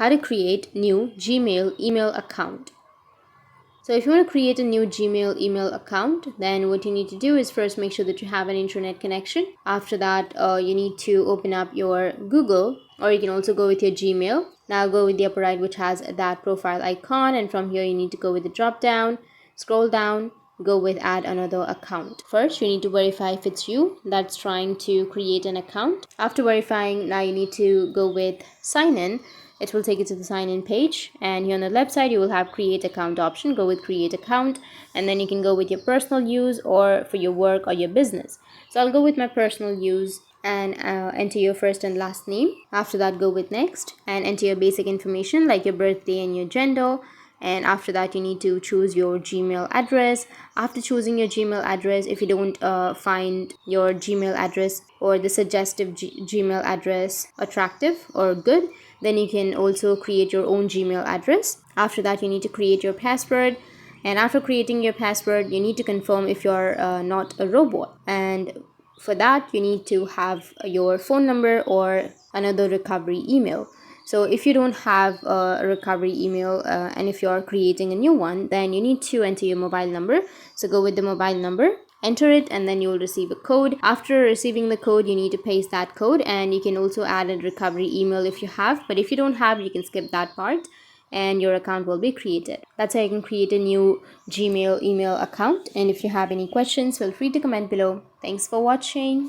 how to create new Gmail email account. So if you want to create a new Gmail email account, then what you need to do is first make sure that you have an internet connection. After that, you need to open up your Google, or you can also go with your Gmail. Now go with the upper right, which has that profile icon, and from here you need to go with the drop down, scroll down, go with add another account. First, you need to verify if it's you that's trying to create an account. After verifying, now you need to go with sign in. It will take you to the sign in page, and here on the left side you will have create account option. Go with create account, and then you can go with your personal use or for your work or your business. So I'll go with my personal use and enter your first and last name. After that, go with next and enter your basic information like your birthday and your gender. And after that, you need to choose your Gmail address. After choosing your Gmail address, if you don't find your Gmail address or the suggestive Gmail address attractive or good, then you can also create your own Gmail address. After that, you need to create your password, and after creating your password, you need to confirm if you're not a robot. And for that, you need to have your phone number or another recovery email. So if you don't have a recovery email and if you're creating a new one, then you need to enter your mobile number. So go with the mobile number, enter it, and then you will receive a code. After receiving the code, you need to paste that code, and you can also add a recovery email if you have, but if you don't have, you can skip that part and your account will be created. That's how you can create a new Gmail email account. And if you have any questions, feel free to comment below. Thanks for watching.